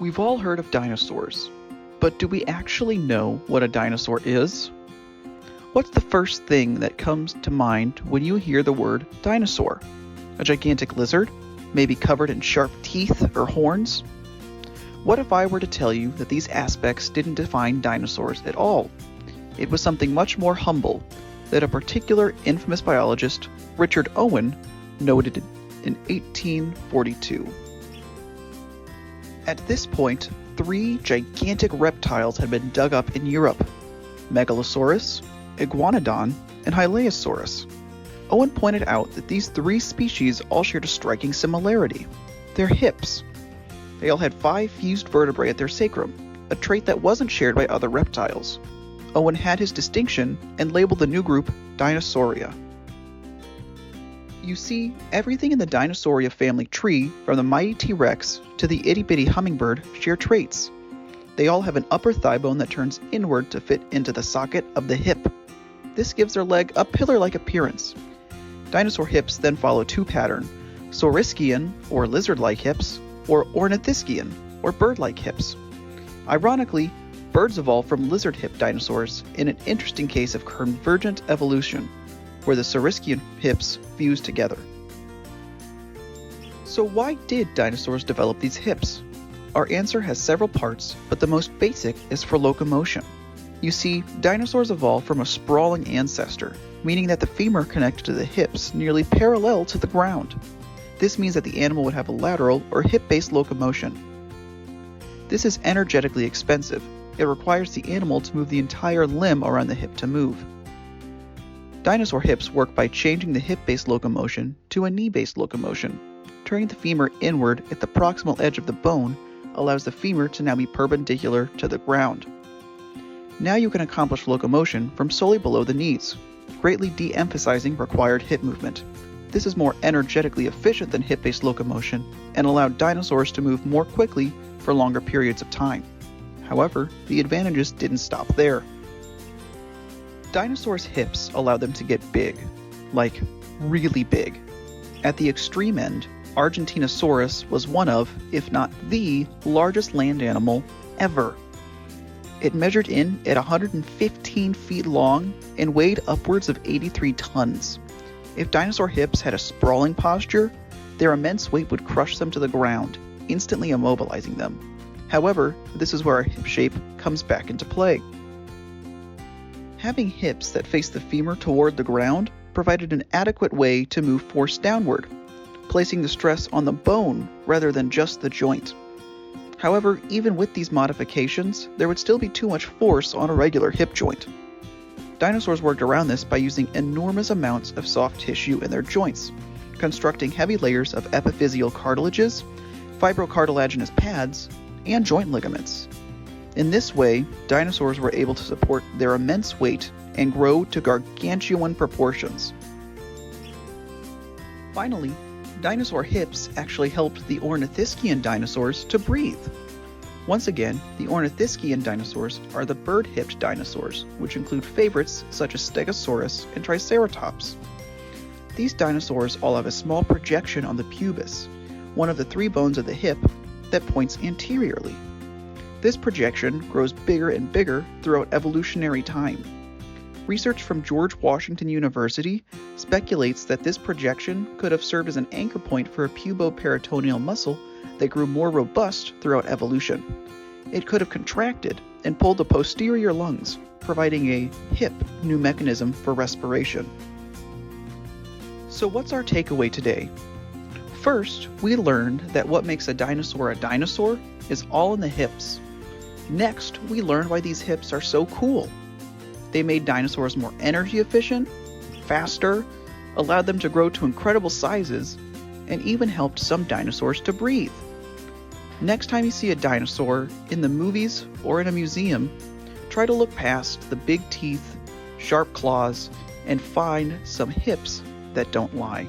We've all heard of dinosaurs, but do we actually know what a dinosaur is? What's the first thing that comes to mind when you hear the word dinosaur? A gigantic lizard, maybe covered in sharp teeth or horns? What if I were to tell you that these aspects didn't define dinosaurs at all? It was something much more humble that a particular infamous biologist, Richard Owen, noted in 1842. At this point, 3 gigantic reptiles had been dug up in Europe: Megalosaurus, Iguanodon, and Hylaeosaurus. Owen pointed out that these 3 species all shared a striking similarity: their hips. They all had 5 fused vertebrae at their sacrum, a trait that wasn't shared by other reptiles. Owen had his distinction and labeled the new group Dinosauria. You see, everything in the Dinosauria family tree, from the mighty T-Rex to the itty-bitty hummingbird, share traits. They all have an upper thigh bone that turns inward to fit into the socket of the hip. This gives their leg a pillar-like appearance. Dinosaur hips then follow 2 patterns: Saurischian, or lizard-like hips, or Ornithischian, or bird-like hips. Ironically, birds evolved from lizard-hip dinosaurs in an interesting case of convergent evolution, where the Saurischian hips fused together. So why did dinosaurs develop these hips? Our answer has several parts, but the most basic is for locomotion. You see, dinosaurs evolved from a sprawling ancestor, meaning that the femur connected to the hips nearly parallel to the ground. This means that the animal would have a lateral or hip-based locomotion. This is energetically expensive. It requires the animal to move the entire limb around the hip to move. Dinosaur hips work by changing the hip-based locomotion to a knee-based locomotion. Turning the femur inward at the proximal edge of the bone allows the femur to now be perpendicular to the ground. Now you can accomplish locomotion from solely below the knees, greatly de-emphasizing required hip movement. This is more energetically efficient than hip-based locomotion and allowed dinosaurs to move more quickly for longer periods of time. However, the advantages didn't stop there. Dinosaurs' hips allowed them to get big, like really big. At the extreme end, Argentinosaurus was one of, if not the, largest land animal ever. It measured in at 115 feet long and weighed upwards of 83 tons. If dinosaur hips had a sprawling posture, their immense weight would crush them to the ground, instantly immobilizing them. However, this is where our hip shape comes back into play. Having hips that face the femur toward the ground provided an adequate way to move force downward, placing the stress on the bone rather than just the joint. However, even with these modifications, there would still be too much force on a regular hip joint. Dinosaurs worked around this by using enormous amounts of soft tissue in their joints, constructing heavy layers of epiphyseal cartilages, fibrocartilaginous pads, and joint ligaments. In this way, dinosaurs were able to support their immense weight and grow to gargantuan proportions. Finally, dinosaur hips actually helped the Ornithischian dinosaurs to breathe. Once again, the Ornithischian dinosaurs are the bird-hipped dinosaurs, which include favorites such as Stegosaurus and Triceratops. These dinosaurs all have a small projection on the pubis, one of the 3 bones of the hip, that points anteriorly. This projection grows bigger and bigger throughout evolutionary time. Research from George Washington University speculates that this projection could have served as an anchor point for a puboperitoneal muscle that grew more robust throughout evolution. It could have contracted and pulled the posterior lungs, providing a hip new mechanism for respiration. So what's our takeaway today? First, we learned that what makes a dinosaur is all in the hips. Next, we learned why these hips are so cool. They made dinosaurs more energy efficient, faster, allowed them to grow to incredible sizes, and even helped some dinosaurs to breathe. Next time you see a dinosaur in the movies or in a museum, try to look past the big teeth, sharp claws, and find some hips that don't lie.